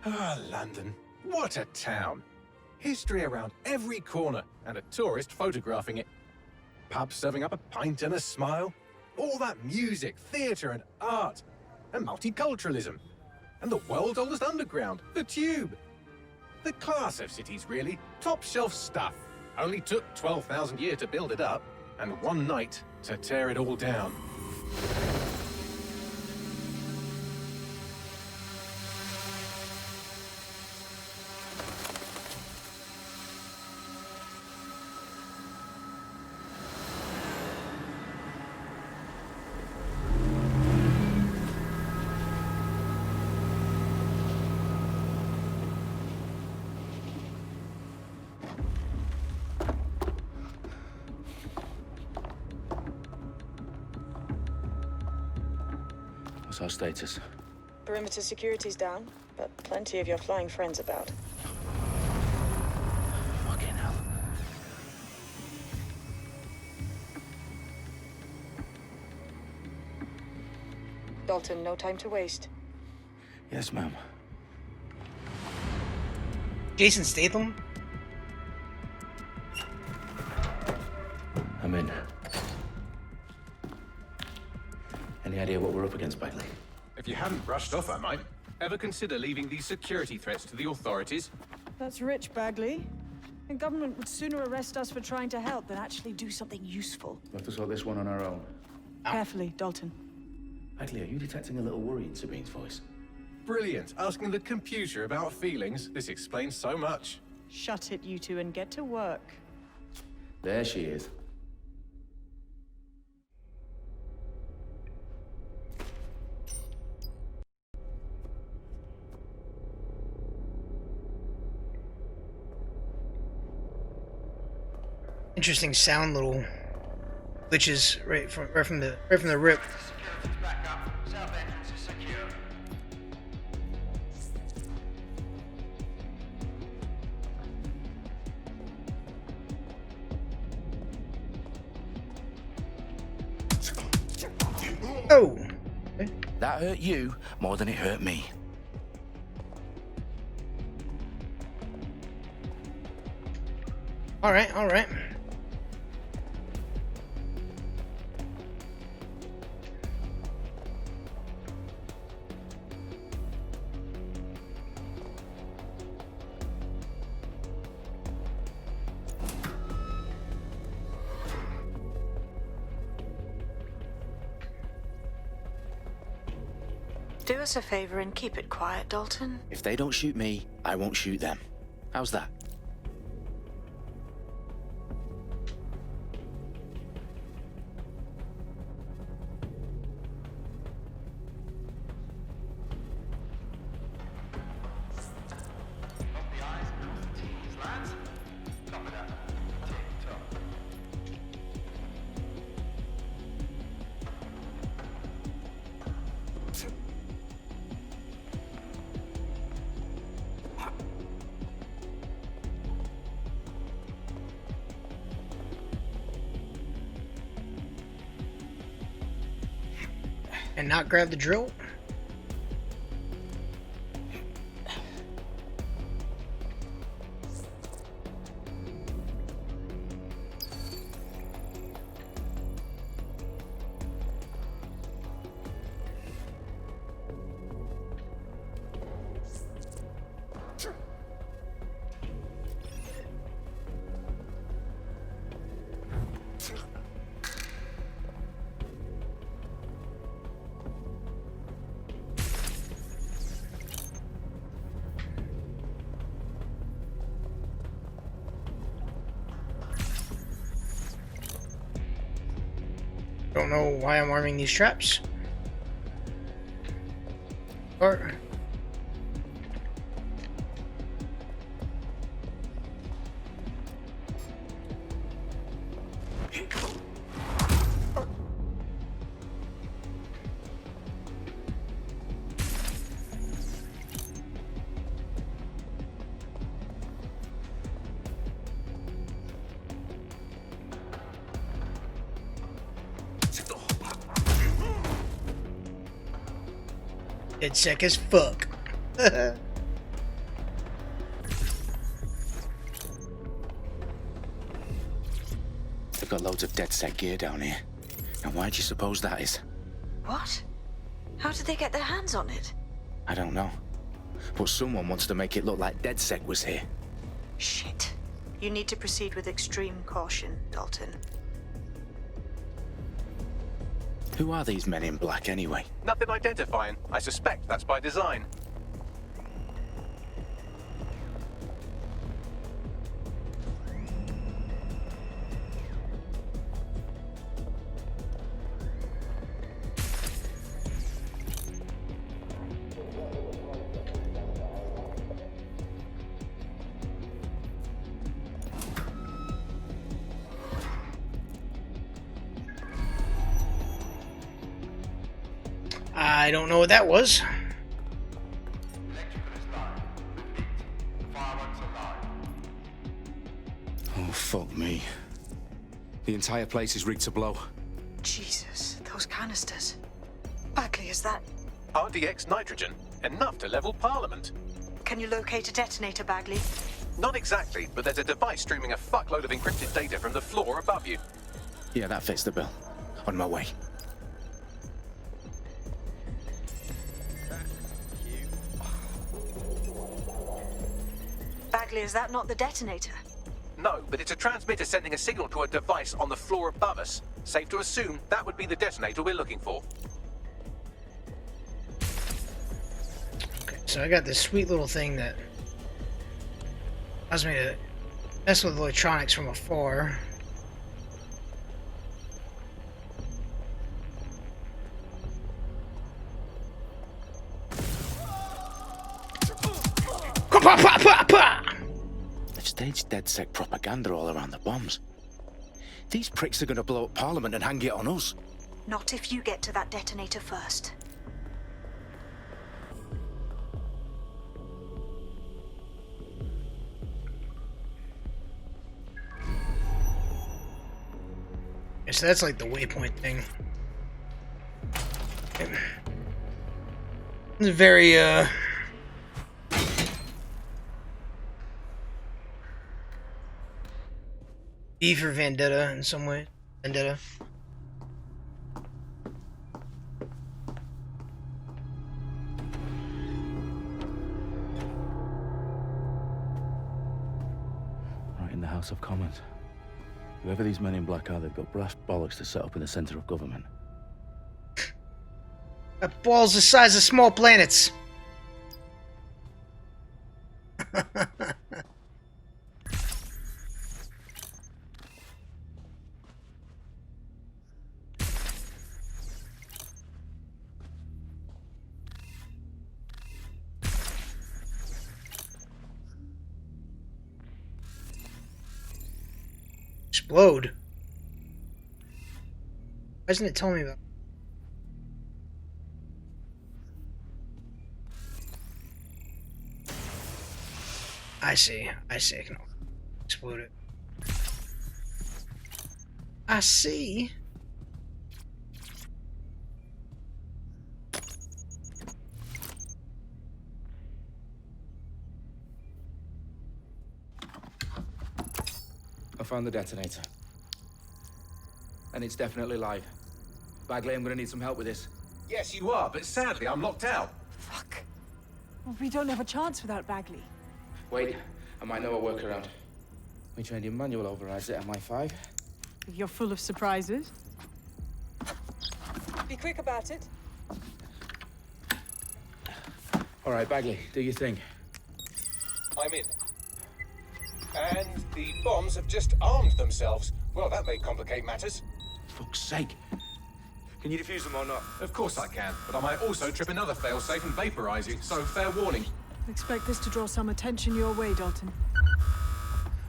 Ah, London. What a town. History around every corner, and a tourist photographing it. Pubs serving up a pint and a smile. All that music, theatre and art. And multiculturalism. And the world's oldest underground, the Tube. The class of cities, really. Top shelf stuff. Only took 12,000 years to build it up, and one night to tear it all down. What's our status? Perimeter security's down, but plenty of your flying friends about. Fucking hell. Dalton, no time to waste. Yes, ma'am. Jason Statham? I'm in. Any idea what we're up against, Bagley? If you hadn't brushed off, I might. Ever consider leaving these security threats to the authorities? That's rich, Bagley. The government would sooner arrest us for trying to help than actually do something useful. We'll have to sort this one on our own. Carefully, Dalton. Bagley, are you detecting a little worry in Sabine's voice? Brilliant. Asking the computer about feelings. This explains so much. Shut it, you two, and get to work. There she is. Interesting sound little glitches right from the rip. Security's back up. South entrance is secure. Oh! That hurt you more than it hurt me. Alright, alright. Do us a favor and keep it quiet, Dalton. If they don't shoot me, I won't shoot them. How's that? And not grab the drill? Don't know why I'm arming these traps. Or... DedSec as fuck. got loads of DedSec gear down here. And why do you suppose that is? What? How did they get their hands on it? I don't know. But someone wants to make it look like DedSec was here. Shit. You need to proceed with extreme caution, Dalton. Who are these men in black anyway? Nothing identifying. I suspect that's by design. I don't know what that was. Oh, fuck me. The entire place is rigged to blow. Jesus, those canisters. Bagley, is that... RDX nitrogen. Enough to level Parliament. Can you locate a detonator, Bagley? Not exactly, but there's a device streaming a fuckload of encrypted data from the floor above you. Yeah, that fits the bill. On my way. Bagley, is that not the detonator? No, but it's a transmitter sending a signal to a device on the floor above us. Safe to assume that would be the detonator we're looking for. Okay, so I got this sweet little thing that allows me to mess with electronics from afar. They've staged DedSec propaganda all around the bombs. These pricks are going to blow up Parliament and hang it on us. Not if you get to that detonator first. Okay, so that's like the waypoint thing. It's very, V for Vendetta in some way. Vendetta. Right in the House of Commons. Whoever these men in black are, they've got brass bollocks to set up in the center of government. Got balls the size of small planets. Explode. Why isn't it telling me about? I see. I see. I can explode it. I see. I found the detonator. And it's definitely live. Bagley, I'm gonna need some help with this. Yes, you are, but sadly I'm locked out. Fuck. Well, we don't have a chance without Bagley. Wait, I might know a workaround. We trained in manual overrides at MI5. You're full of surprises. Be quick about it. All right, Bagley, do your thing. I'm in. And the bombs have just armed themselves. Well, that may complicate matters. Fuck's sake. Can you defuse them or not? Of course I can, but I might also trip another failsafe and vaporize you, so fair warning. Expect this to draw some attention your way, Dalton.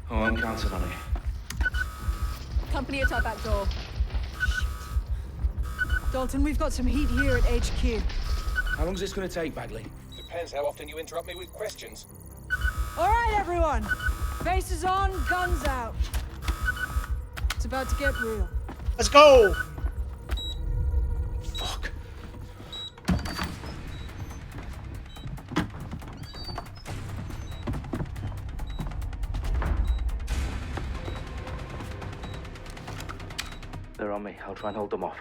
Oh, I'm counting on it. Company at our back door. Shit. Dalton, we've got some heat here at HQ. How long is this gonna take, Bagley? Depends how often you interrupt me with questions. All right, everyone. Faces on, guns out. It's about to get real. Let's go. Fuck. They're on me. I'll try and hold them off.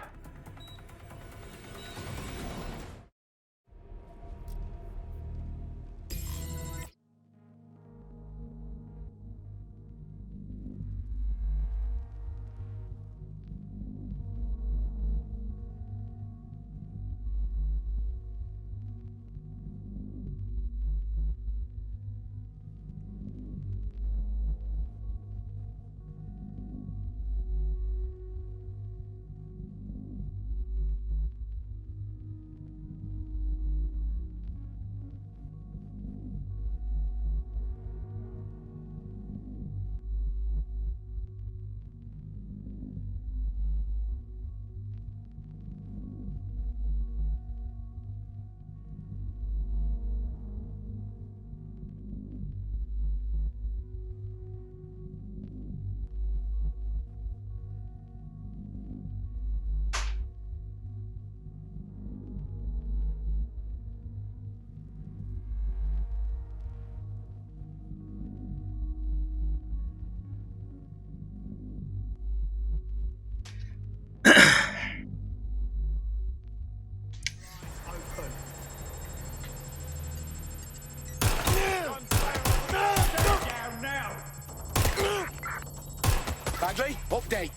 Bagley, update.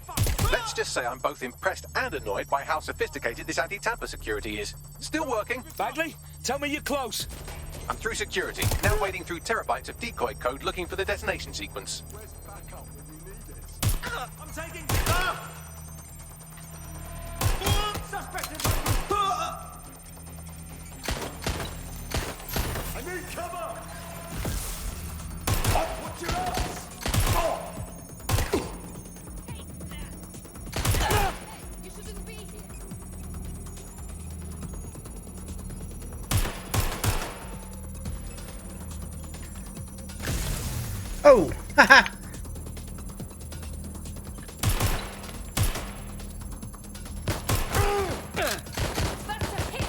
Let's just say I'm both impressed and annoyed by how sophisticated this anti-tamper security is. Still working. Bagley, tell me you're close. I'm through security, now wading through terabytes of decoy code looking for the detonation sequence. I'm taking. Suspect in I need cover. What's your ass? You shouldn't be here. Oh, haha. That's a hit.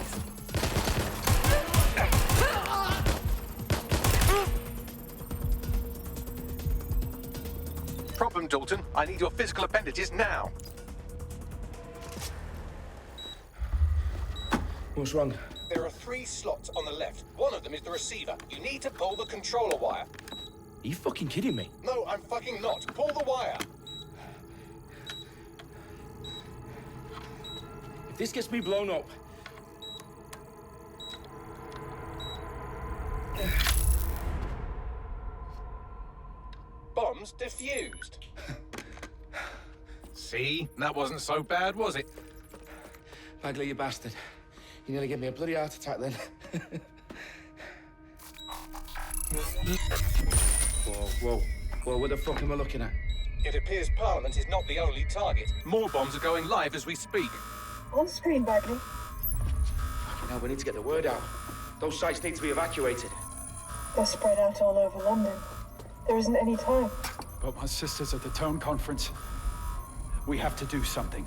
Problem, Dalton. I need your physical appendages now. What's wrong? There are 3 slots on the left. One of them is the receiver. You need to pull the controller wire. Are you fucking kidding me? No, I'm fucking not. Pull the wire. If this gets me blown up... Bombs defused. See? That wasn't so bad, was it? Bagley, you bastard. You nearly gave me a bloody heart attack then. Whoa. What the fuck am I looking at? It appears Parliament is not the only target. More bombs are going live as we speak. On screen, Bagley. Now we need to get the word out. Those sites need to be evacuated. They're spread out all over London. There isn't any time. But my sister's at the Tone Conference. We have to do something.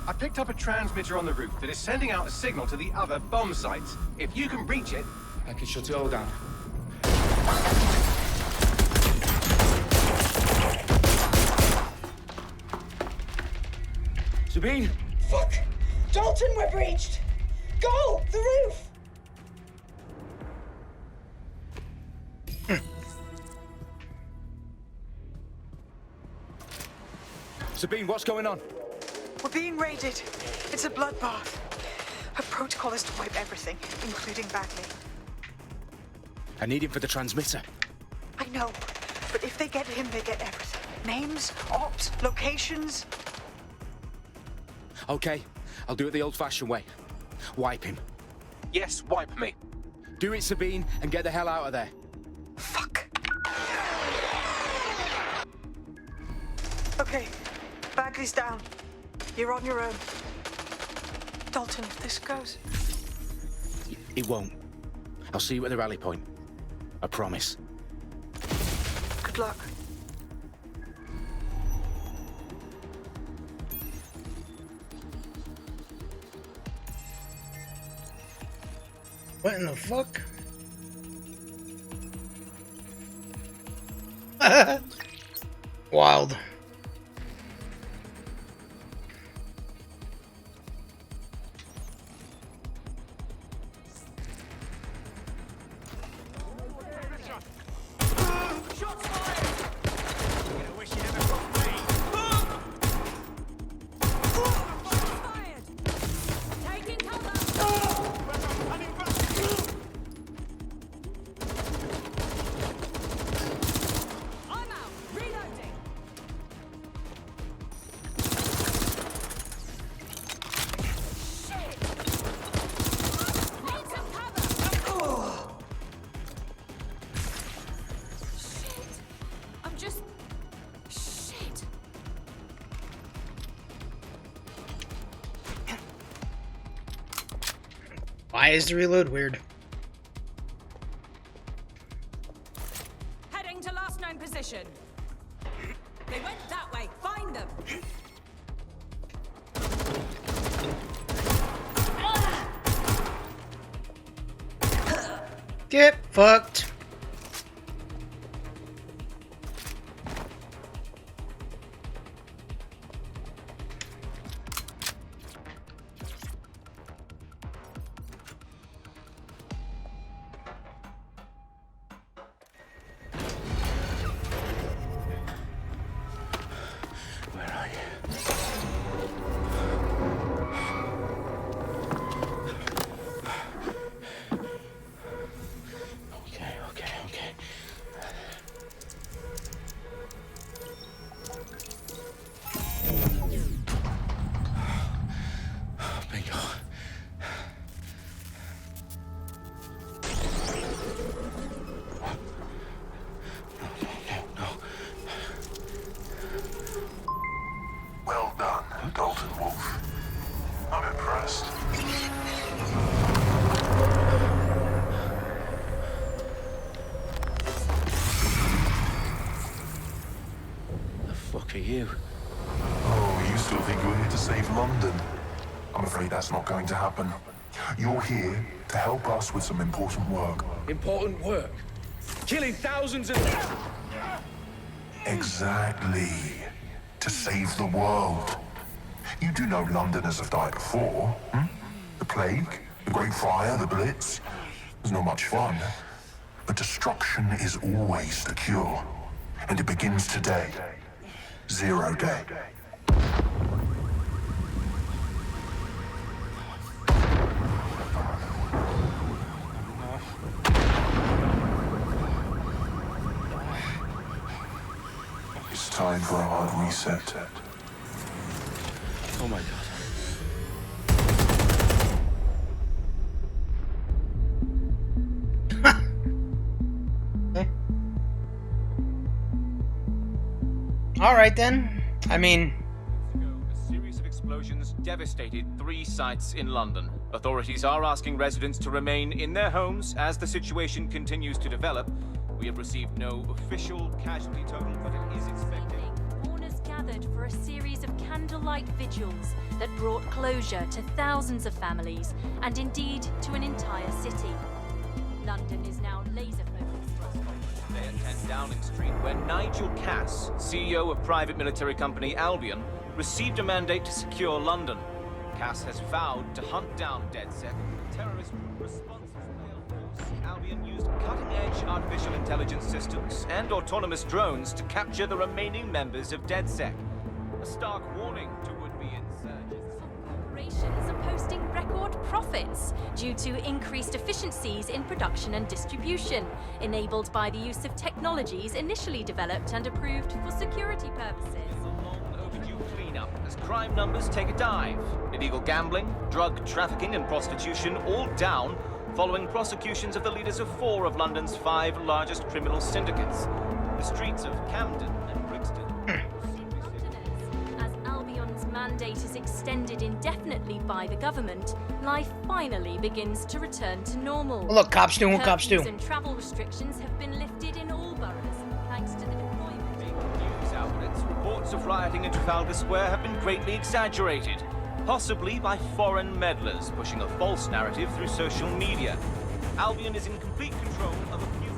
I picked up a transmitter on the roof that is sending out a signal to the other bomb sites. If you can reach it... I can shut it all down. Sabine! Fuck! Dalton, we're breached! Go! The roof! Sabine, what's going on? We're being raided. It's a bloodbath. Her protocol is to wipe everything, including Bagley. I need him for the transmitter. I know, but if they get him, they get everything. Names, ops, locations. Okay, I'll do it the old-fashioned way. Wipe him. Yes, wipe me. Do it, Sabine, and get the hell out of there. Fuck. Okay, Bagley's down. You're on your own. Dalton, if this goes... It won't. I'll see you at the rally point. I promise. Good luck. What in the fuck? Wild. I is the reload? Weird. Heading to last known position. They went that way. Find them. Get fucked. Where are you? Okay. Bingo. No. Well done, Dalton Wolf. I'm impressed. The fuck are you? Oh, you still think you're here to save London? I'm afraid that's not going to happen. You're here to help us with some important work. Important work. Killing thousands of... Exactly. To save the world. You do know Londoners have died before, hmm? The plague, the Great Fire, the Blitz. It's not much fun. But destruction is always the cure. And it begins today. 0 day. It's time for a hard reset. Oh my god. All right then. I mean, A series of explosions devastated 3 sites in London. Authorities are asking residents to remain in their homes as the situation continues to develop. We have received no official casualty total, but it is expected. Mourners gathered for a series of candlelight vigils that brought closure to thousands of families and indeed to an entire city. London is now laser focused. Today at 10 Downing Street, where Nigel Cass, CEO of private military company Albion, received a mandate to secure London. Cass has vowed to hunt down DedSec, the terrorist group responsible for force. Albion used cutting-edge artificial intelligence systems and autonomous drones to capture the remaining members of DedSec. A stark warning to would-be insurgents. Corporations are posting record profits due to increased efficiencies in production and distribution, enabled by the use of technologies initially developed and approved for security purposes. A long overdue cleanup as crime numbers take a dive. Illegal gambling, drug trafficking and prostitution all down following prosecutions of the leaders of 4 of London's 5 largest criminal syndicates. The streets of Camden and Brixton. As Albion's mandate is extended indefinitely by the government, life finally begins to return to normal. look, cops doing what cops do. Curfews and travel restrictions have been lifted in all boroughs, thanks to the deployment. News outlets, reports of rioting in Trafalgar Square have been greatly exaggerated, possibly by foreign meddlers pushing a false narrative through social media. Albion is in complete control of a few...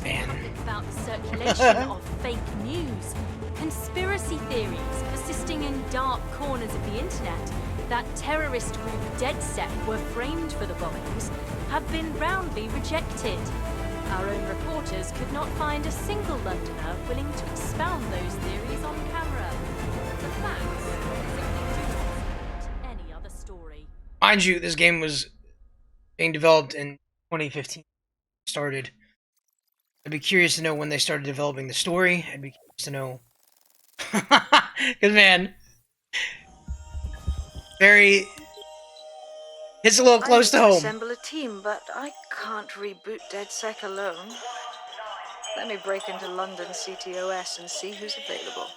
Man. About the circulation of fake news, conspiracy theories persisting in dark corners of the internet that terrorist group DedSec were framed for the bombings have been roundly rejected. Our own reporters could not find a single Londoner willing to expound those theories on camera. The facts simply do not support any other story. Mind you, this game was being developed in 2015. Started. I'd be curious to know when they started developing the story. I'd be curious to know. Because, man, very... It's a little close to home. Assemble a team, but I can't reboot DedSec alone. Let me break into London CTOS and see who's available.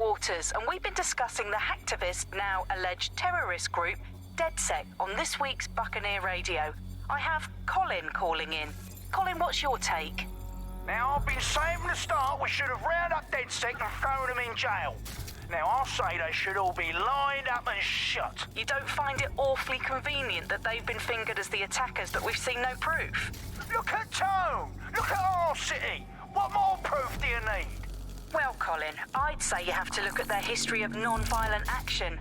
waters, and we've been discussing the hacktivist, now alleged terrorist group, DedSec, on this week's Buccaneer Radio. I have Colin calling in. Colin, what's your take? Now, I've been saying from the start we should have rounded up DedSec and thrown them in jail. Now, I'll say they should all be lined up and shot. You don't find it awfully convenient that they've been fingered as the attackers, but we've seen no proof? Look at Tone! Look at our city! What more proof do you need? Well, Colin, I'd say you have to look at their history of non-violent action.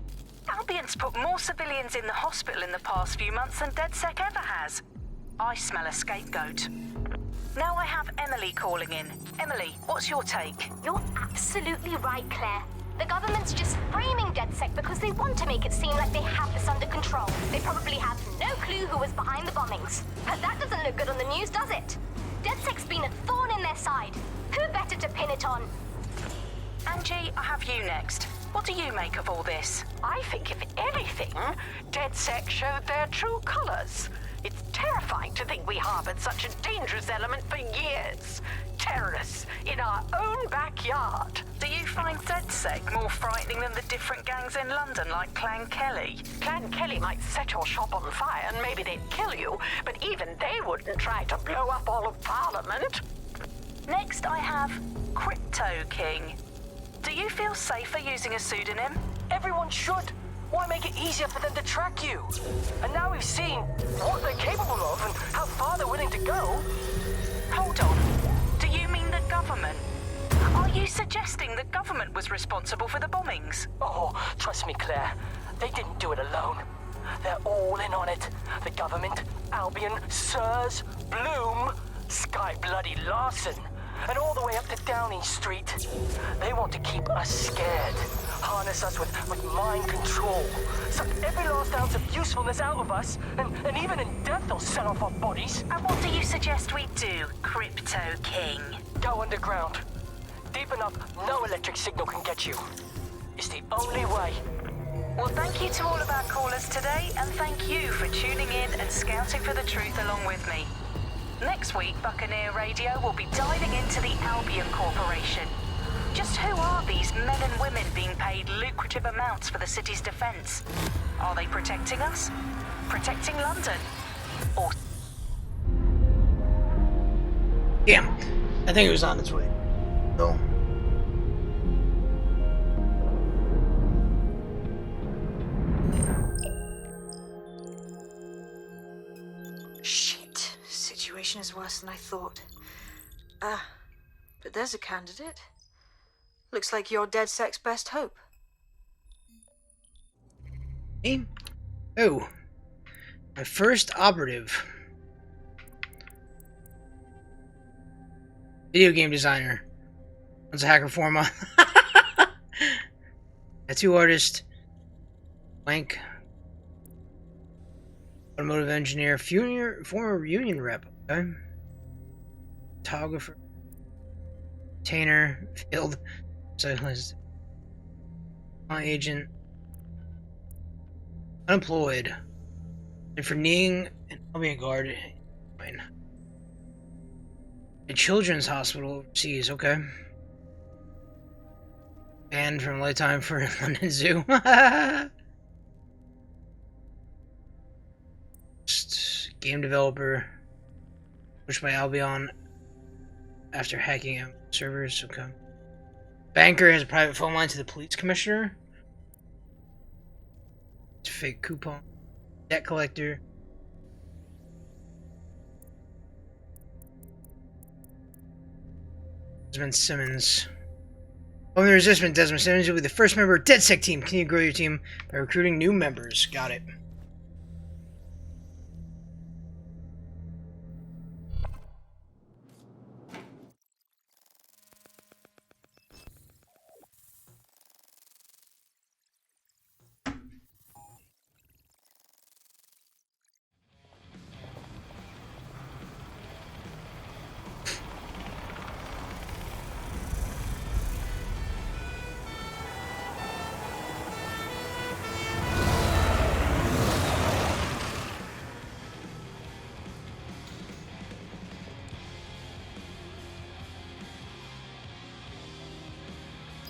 Albion's put more civilians in the hospital in the past few months than DedSec ever has. I smell a scapegoat. Now I have Emily calling in. Emily, what's your take? You're absolutely right, Claire. The government's just framing DedSec because they want to make it seem like they have this under control. They probably have no clue who was behind the bombings. But that doesn't look good on the news, does it? DedSec's been a thorn in their side. Who better to pin it on? Angie, I have you next. What do you make of all this? I think, if anything, DedSec showed their true colors. It's terrifying to think we harbored such a dangerous element for years. Terrorists in our own backyard. Do you find DedSec more frightening than the different gangs in London, like Clan Kelly? Clan Kelly might set your shop on fire and maybe they'd kill you, but even they wouldn't try to blow up all of Parliament. Next, I have Crypto King. Do you feel safer using a pseudonym? Everyone should. Why make it easier for them to track you? And now we've seen what they're capable of and how far they're willing to go. Hold on. Do you mean the government? Are you suggesting the government was responsible for the bombings? Oh, trust me, Claire. They didn't do it alone. They're all in on it. The government, Albion, Sirs, Bloom, Sky Bloody Larson, and all the way up to Downing Street. They want to keep us scared. Harness us with mind control. Suck every last ounce of usefulness out of us, and even in death they'll sell off our bodies. And what do you suggest we do, Crypto King? Go underground. Deep enough, no electric signal can get you. It's the only way. Well, thank you to all of our callers today, and thank you for tuning in and scouting for the truth along with me. Next week, Buccaneer Radio will be diving into the Albion Corporation. Just who are these men and women being paid lucrative amounts for the city's defense? Are they protecting us? Protecting London? Or... Damn. I think it was on its way. No. Shit. Situation is worse than I thought. But there's a candidate. Looks like you're DedSec's best hope. Me? Oh. My first operative. Video game designer. Runs a hacker forma. Tattoo artist. Blank. Automotive engineer. Former union rep. Okay. Photographer. Tainer. Field. Cyclist. Agent. Unemployed. And for kneeing an Albion guard. Fine. A children's hospital overseas, okay. Banned from Lifetime for London Zoo. Just game developer. Pushed by Albion after hacking out servers, okay. Banker has a private phone line to the police commissioner. It's a fake coupon. Debt collector. Desmond Simmons. From the resistance, Desmond Simmons will be the first member of DedSec team. Can you grow your team by recruiting new members? Got it.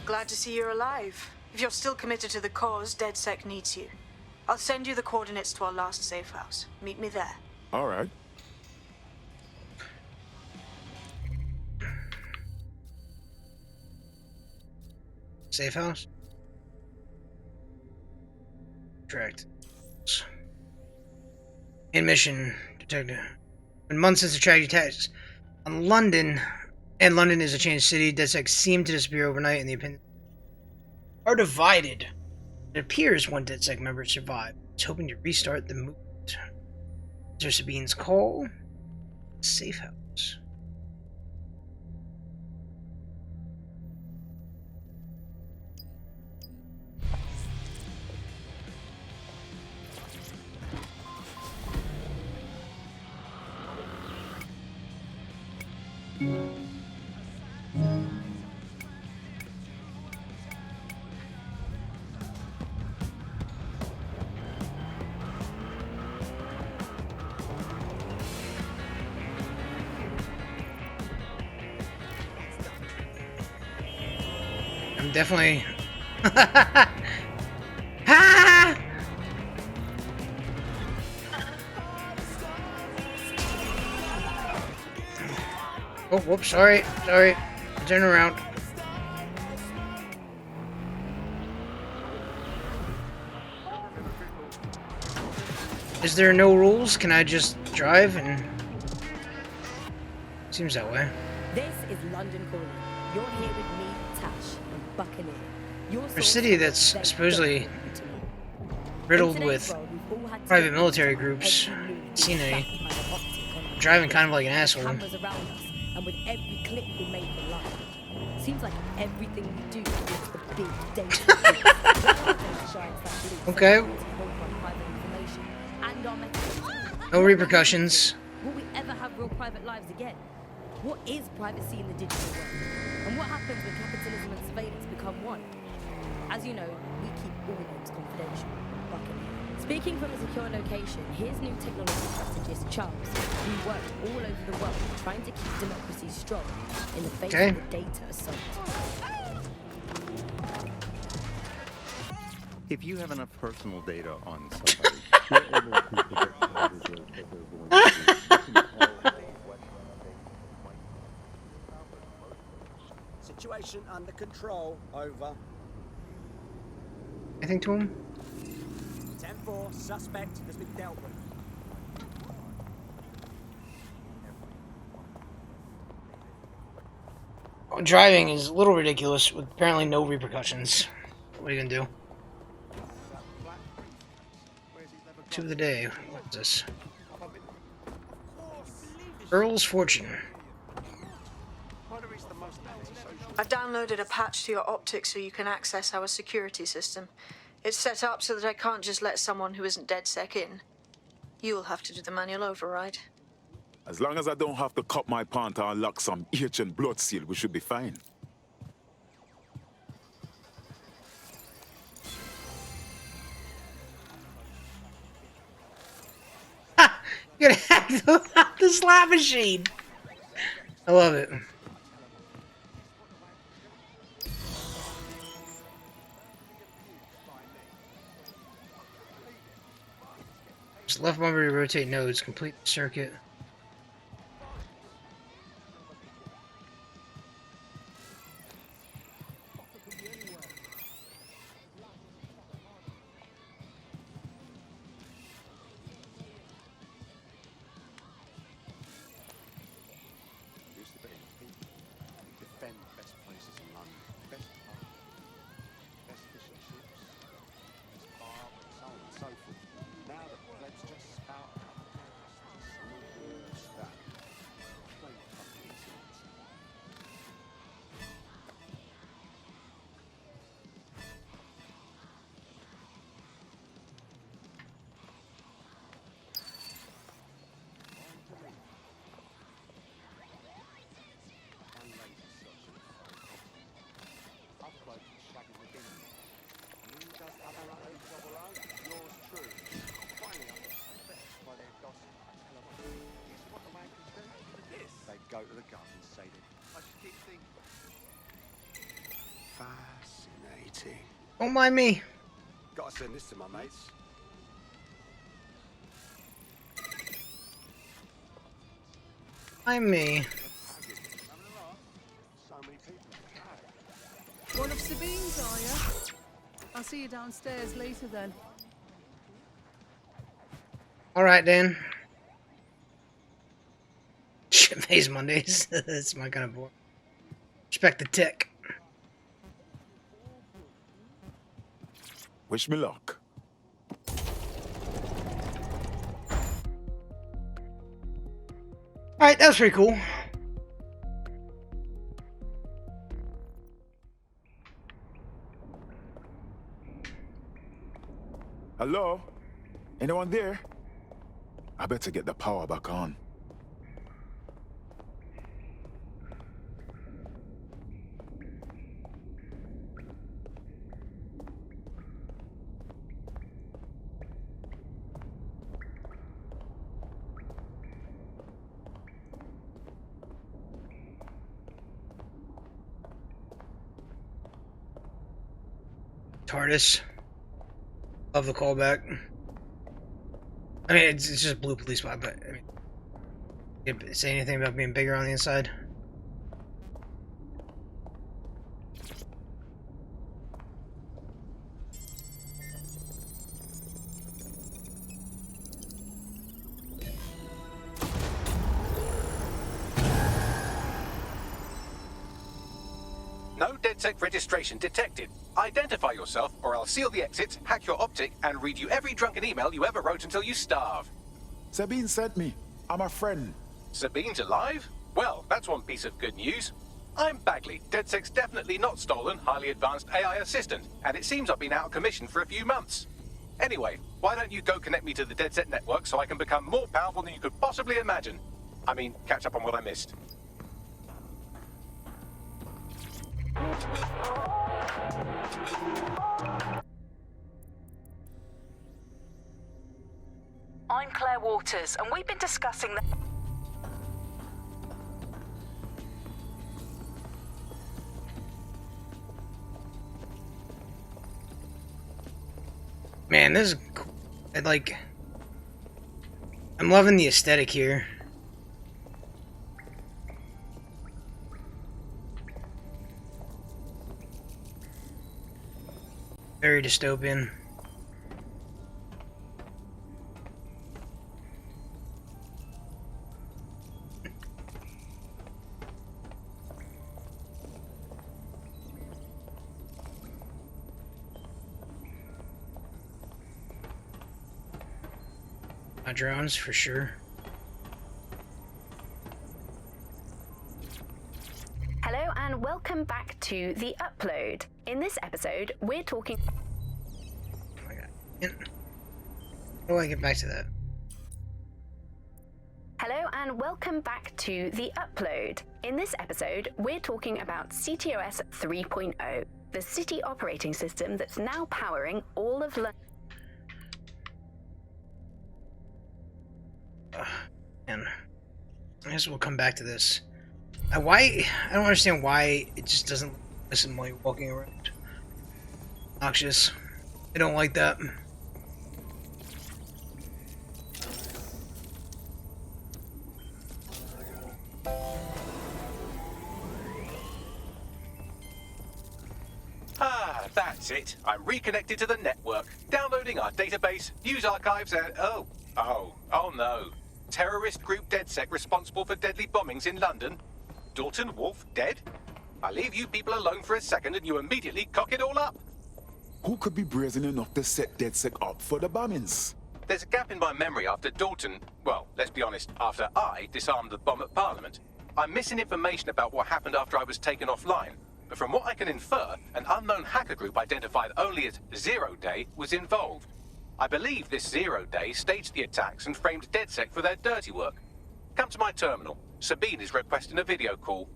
Glad to see you're alive. If you're still committed to the cause, DedSec needs you. I'll send you the coordinates to our last safe house. Meet me there. All right. Safe house? Correct. In mission, detective. Been months since the tragedy attacks on London, and London is a changed city. DedSec seemed to disappear overnight, and the opinions are divided. It appears one DedSec member survived. He's hoping to restart the movement. Mr. Sabine's call. Safe house. I'm definitely... Ah! Oh, whoops, sorry. Turn around. Is there no rules? Can I just drive and... Seems that way. This is London calling. You're here with me, Tash, and Buccaneer. For a city that's supposedly riddled with private military groups, seen any. Driving kind of like an asshole. Cameras around us, and with every clip we make in life, seems like everything we do is the big data. Okay. No repercussions. Will we ever have real private lives again? What is privacy in the digital world? And what happens when capitalism and surveillance become one? As you know, we keep all names confidential. Buccaneer. Speaking from a secure location, here's new technology strategist Charles, who worked all over the world trying to keep democracy strong in the face of the data assault. If you have enough personal data on somebody, you're able to predict what it is that they're going to do. Situation under control. Over. Anything to him? 10-4, suspect has been dealt with. Driving is a little ridiculous with apparently no repercussions. What are you gonna do? Two of the day. What's this? Earl's Fortune. I've downloaded a patch to your optics so you can access our security system. It's set up so that I can't just let someone who isn't DedSec in. You'll have to do the manual override. As long as I don't have to cut my pawn to unlock some ancient blood seal, we should be fine. You're gonna hack the slot machine! I love it. Just left bumper to rotate nodes, complete the circuit. Go to the government and say that I should keep thinking. Fascinating. Don't mind me. Gotta send this to my mates. Mind me. One of Sabine's, are you? I'll see you downstairs later then. Alright, Dan. Shit-faced Mondays. That's my kind of boy. Respect the tech. Wish me luck. Alright, that was pretty cool. Hello? Anyone there? I better get the power back on. TARDIS. Love the callback. I mean, it's just blue police spot, but I mean, did it say anything about being bigger on the inside? No DedSec registration detected. Identify yourself, or I'll seal the exits, hack your optic, and read you every drunken email you ever wrote until you starve. Sabine sent me. I'm a friend. Sabine's alive? Well, that's one piece of good news. I'm Bagley, DedSec's definitely not stolen, highly advanced AI assistant, and it seems I've been out of commission for a few months. Anyway, why don't you go connect me to the DedSec network so I can become more powerful than you could possibly imagine? I mean, catch up on what I missed. I'm Claire Waters, and we've been discussing the... Man, this is cool. I'm loving the aesthetic here. Very dystopian. My drones, for sure. Hello and welcome back to The Upload. In this episode, we're talking... Oh my god. How do I get back to that? Hello and welcome back to The Upload. In this episode, we're talking about CTOS 3.0, the city operating system that's now powering all of London. Man, I guess we'll come back to this. I don't understand why it just doesn't listen while you're walking around. Noxious. I don't like that. Ah, that's it. I'm reconnected to the network, downloading our database, news archives, and oh no. Terrorist group DedSec responsible for deadly bombings in London. Dalton Wolf dead? I leave you people alone for a second and you immediately cock it all up. Who could be brazen enough to set DedSec up for the bombings? There's a gap in my memory after Dalton, well, let's be honest, after I disarmed the bomb at Parliament. I'm missing information about what happened after I was taken offline. But from what I can infer, an unknown hacker group identified only as Zero Day was involved. I believe this 0 Day staged the attacks and framed DedSec for their dirty work. Come to my terminal. Sabine is requesting a video call.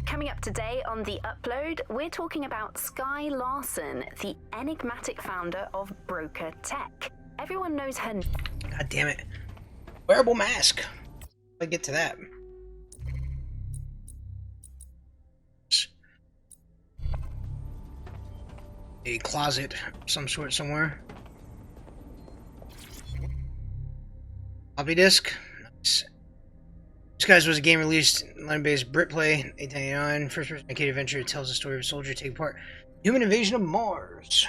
Coming up today on The Upload, we're talking about Skye Larson, the enigmatic founder of Broker Tech. Everyone knows her... God damn it. Wearable mask. I get to that. a closet of some sort somewhere. Floppy disk. Nice. This guys was a game released line-based Britplay, 899, first-person arcade adventure. It tells the story of a soldier taking part in the human invasion of Mars.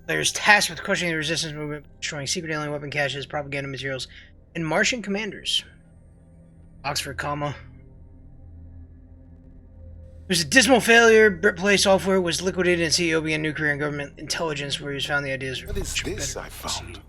Players tasked with questioning the resistance movement, destroying secret alien weapon caches, propaganda materials, and Martian commanders. Oxford, comma. It was a dismal failure. Britplay software was liquidated, and CEO began nuclear and government intelligence, where he was found the ideas. What is this I found?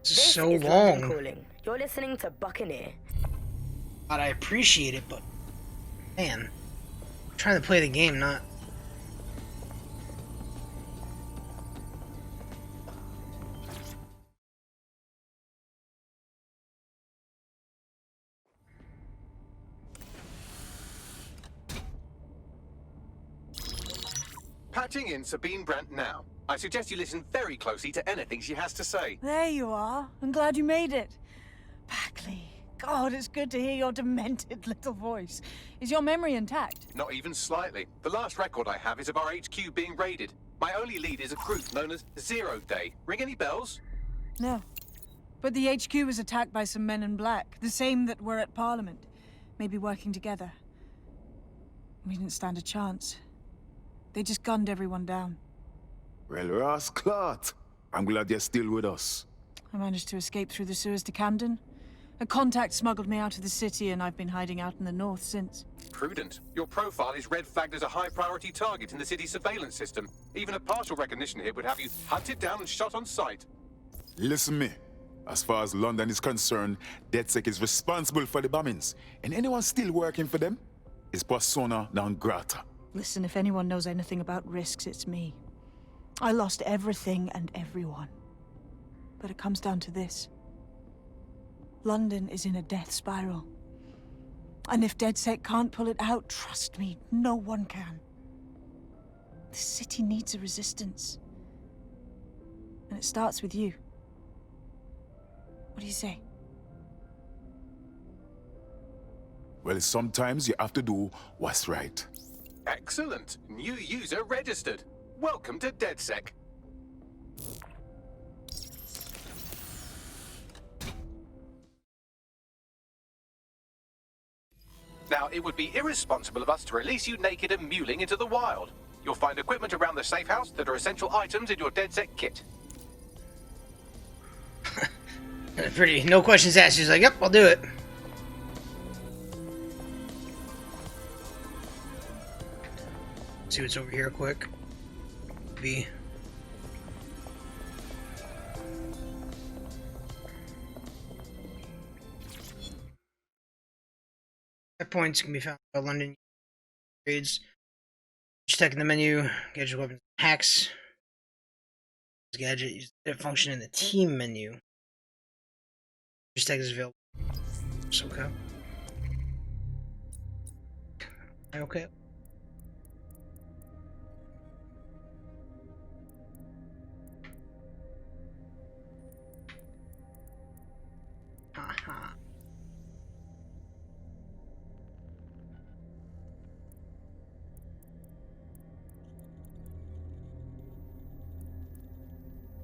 So long. Calling. You're listening to Buccaneer. God, I appreciate it, but man, I'm trying to play the game, not. Patching in Sabine Brandt now. I suggest you listen very closely to anything she has to say. There you are. I'm glad you made it. Packley. God, it's good to hear your demented little voice. Is your memory intact? Not even slightly. The last record I have is of our HQ being raided. My only lead is a group known as Zero Day. Ring any bells? No. But the HQ was attacked by some men in black, the same that were at Parliament. Maybe working together. We didn't stand a chance. They just gunned everyone down. Well, Ross Clark, I'm glad you're still with us. I managed to escape through the sewers to Camden. A contact smuggled me out of the city, and I've been hiding out in the north since. Prudent. Your profile is red flagged as a high-priority target in the city's surveillance system. Even a partial recognition here would have you hunted down and shot on sight. Listen me. As far as London is concerned, DedSec is responsible for the bombings. And anyone still working for them is persona non grata. Listen, if anyone knows anything about risks, it's me. I lost everything and everyone. But it comes down to this. London is in a death spiral. And if DedSec can't pull it out, trust me, no one can. The city needs a resistance. And it starts with you. What do you say? Well, sometimes you have to do what's right. Excellent. New user registered. Welcome to DedSec. Now, it would be irresponsible of us to release you naked and mewling into the wild. You'll find equipment around the safe house that are essential items in your DedSec kit. Pretty, no questions asked. He's like, yep, I'll do it. See what's over here quick. V. Checkpoints can be found by London grades. Check in the menu, gadget weapons, hacks. This gadget uses a function in the team menu. Just tag is available. So okay. Okay. Haha.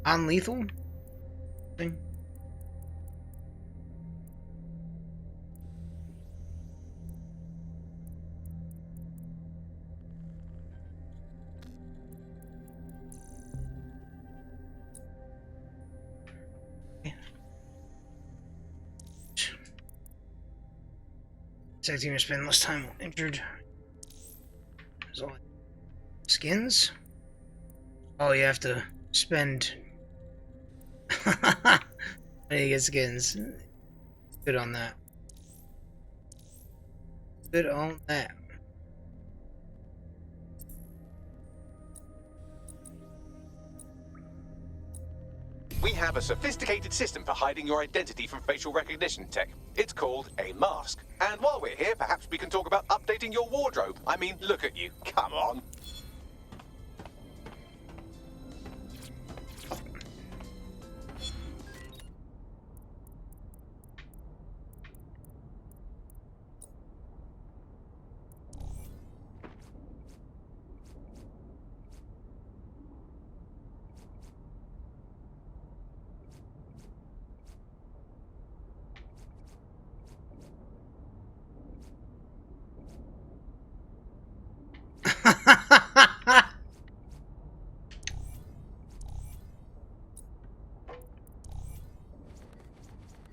Non-lethal thing. Team to spend less time injured. There's all skins. Oh, you have to spend. I need to get skins. Good on that. Good on that. We have a sophisticated system for hiding your identity from facial recognition tech. It's called a mask. And while we're here, perhaps we can talk about updating your wardrobe. I mean, look at you. Come on.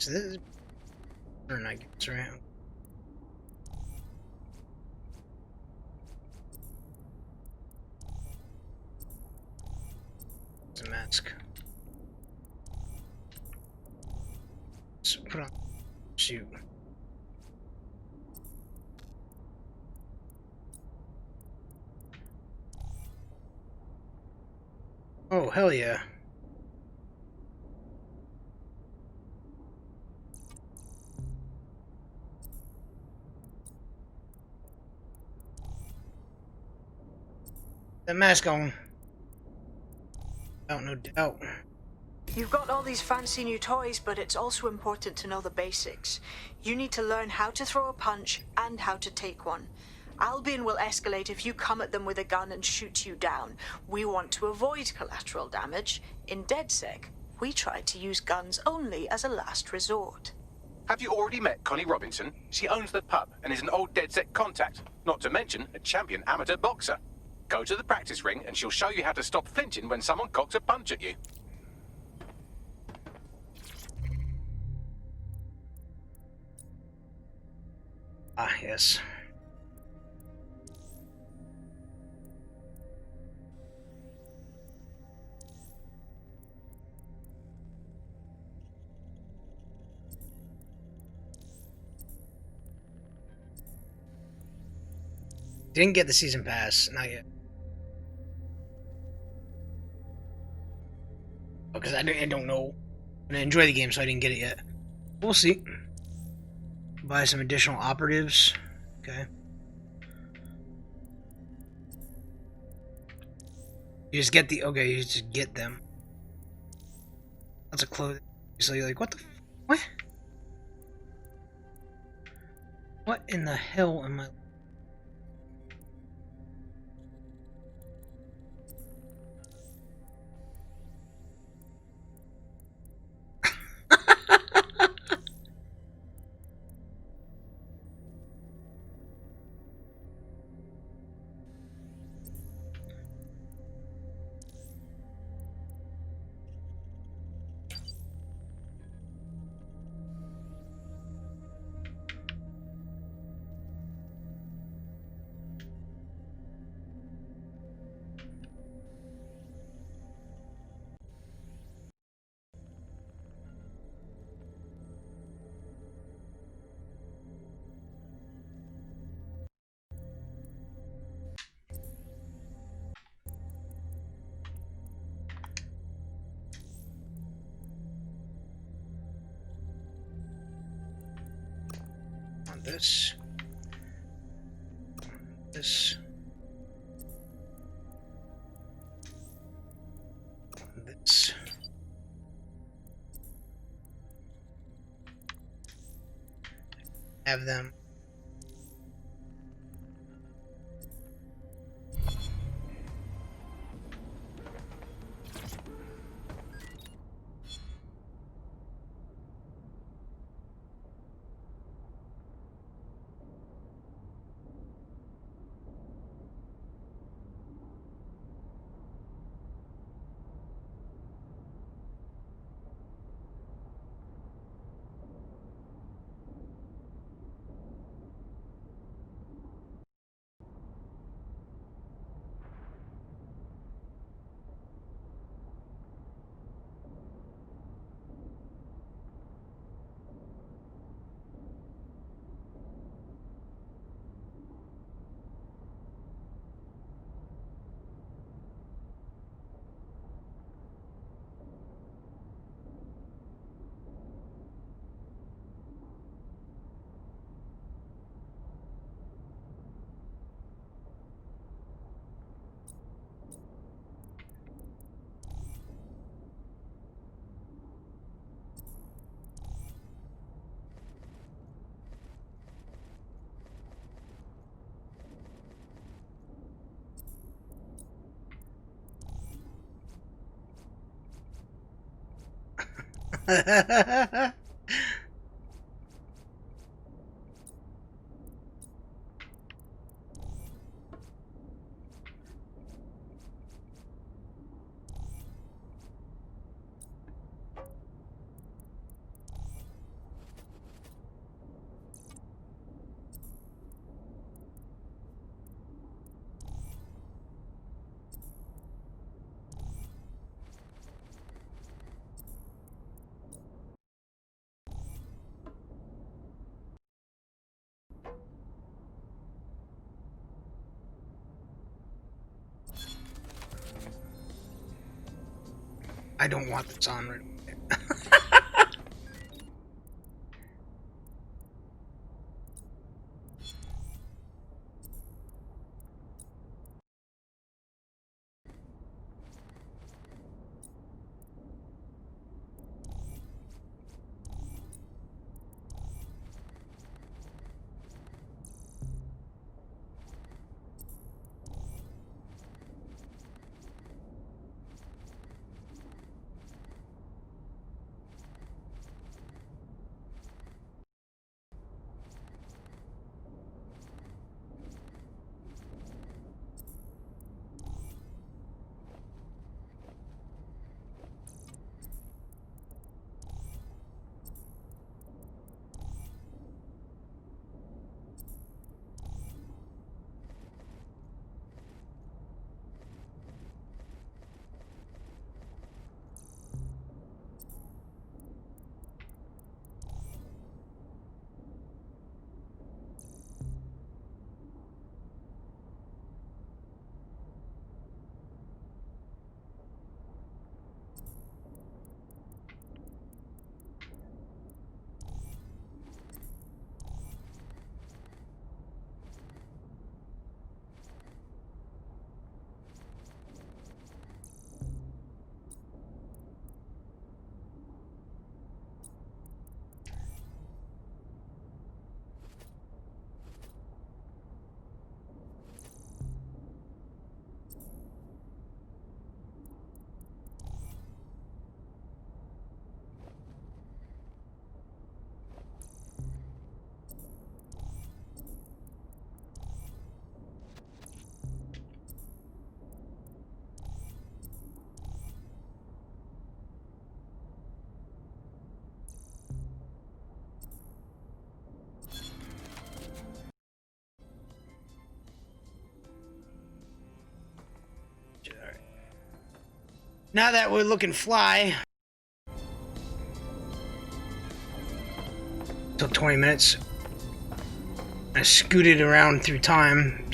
So this is or not gets around. It's a mask. So put on suit. Oh hell yeah. That mask on. Oh, no doubt. You've got all these fancy new toys, but it's also important to know the basics. You need to learn how to throw a punch and how to take one. Albion will escalate if you come at them with a gun and shoot you down. We want to avoid collateral damage. In DedSec, we try to use guns only as a last resort. Have you already met Connie Robinson? She owns the pub and is an old DedSec contact, not to mention a champion amateur boxer. Go to the practice ring and she'll show you how to stop flinching when someone cocks a punch at you. Ah, yes. Didn't get the season pass, not yet. Because I don't know. I'm gonna enjoy the game, so I didn't get it yet. We'll see. Buy some additional operatives. Okay. You just get the okay. You just get them. That's a clothing. So you're like, what the? What? What in the hell am I? This. This. This. Have them. I don't want this on right away. Now that we're looking fly, till 20 minutes. I scooted around through time.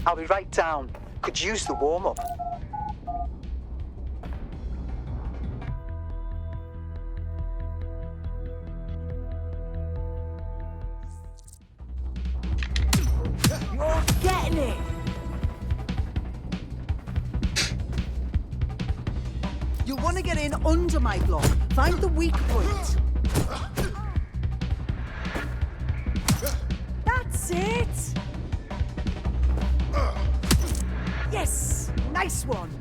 I'll be right down. Could use the warm-up. You're getting it! You'll want to get in under my block. Find the weak point. That's it! Yes! Nice one!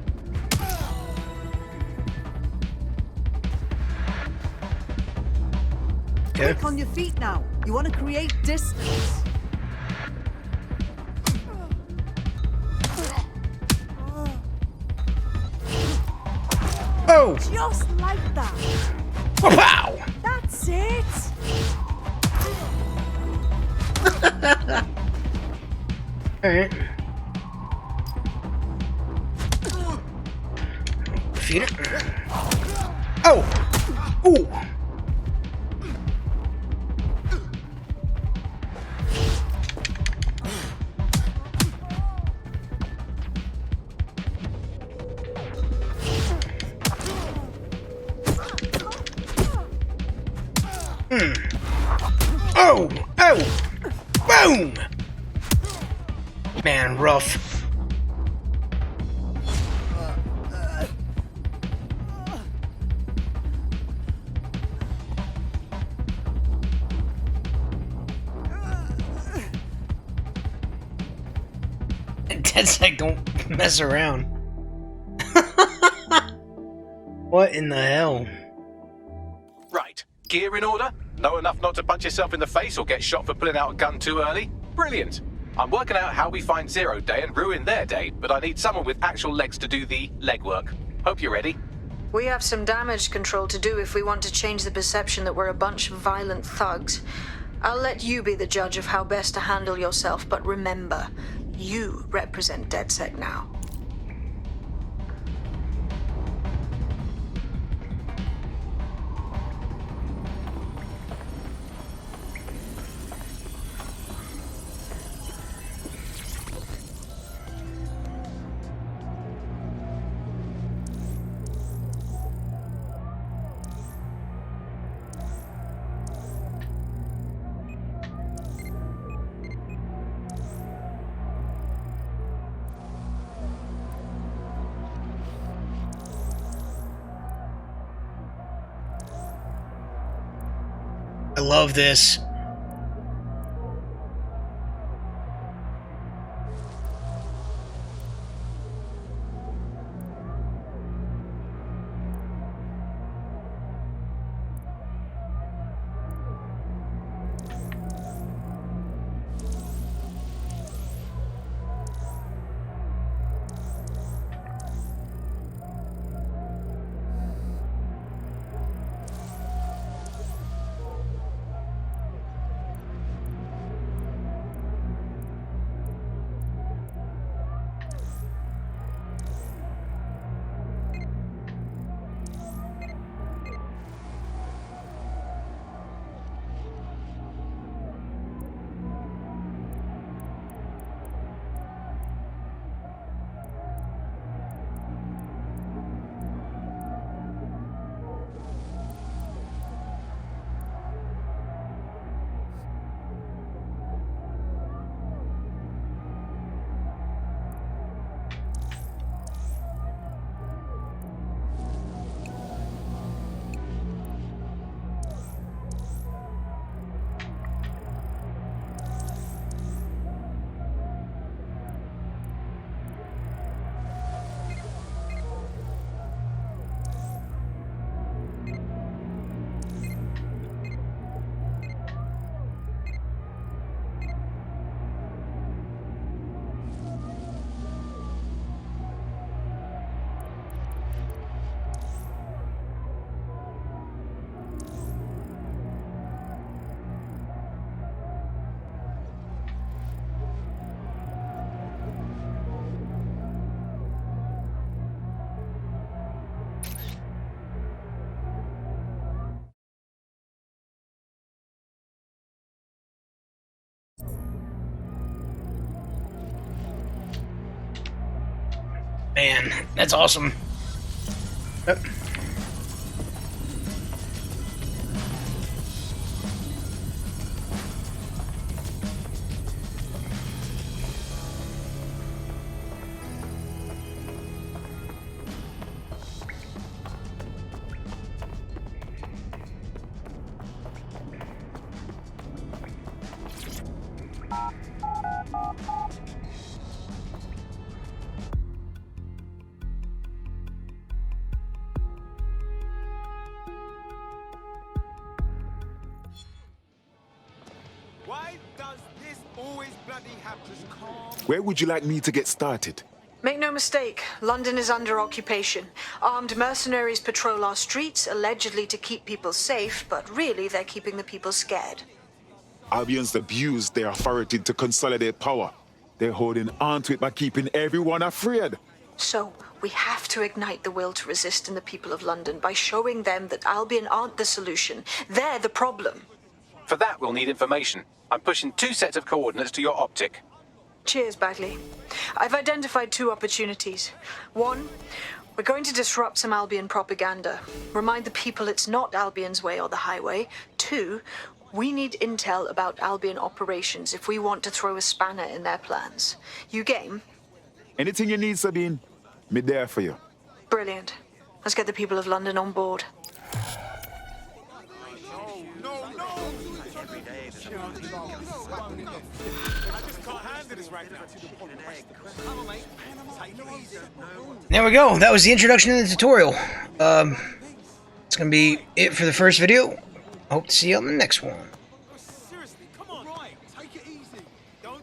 Okay. Quick on your feet now. You want to create distance. Oh! Just like that. Wow! That's it! Alright. Feed it. Oh! Ooh! Oh! Oh! Boom! Man, rough. DedSec don't mess around. What in the hell? Right. Gear in order? Know enough not to punch yourself in the face or get shot for pulling out a gun too early? Brilliant. I'm working out how we find Zero Day and ruin their day, but I need someone with actual legs to do the legwork. Hope you're ready. We have some damage control to do if we want to change the perception that we're a bunch of violent thugs. I'll let you be the judge of how best to handle yourself, but remember, you represent DedSec now. I love this. Man, that's awesome. Yep. Where would you like me to get started? Make no mistake, London is under occupation. Armed mercenaries patrol our streets, allegedly to keep people safe, but really they're keeping the people scared. Albion's abused their authority to consolidate power. They're holding on to it by keeping everyone afraid. So, we have to ignite the will to resist in the people of London by showing them that Albion aren't the solution. They're the problem. For that, we'll need information. I'm pushing 2 sets of coordinates to your optic. Cheers, Bagley. I've identified 2 opportunities. 1, we're going to disrupt some Albion propaganda. Remind the people it's not Albion's way or the highway. 2, We need intel about Albion operations if we want to throw a spanner in their plans. You game? Anything you need, Sabine, me there for you. Brilliant. Let's get the people of London on board. There we go. That was the introduction to the tutorial. It's gonna be it for the first video. Hope to see you on the next one. Seriously, come on. Right, take it easy. Don't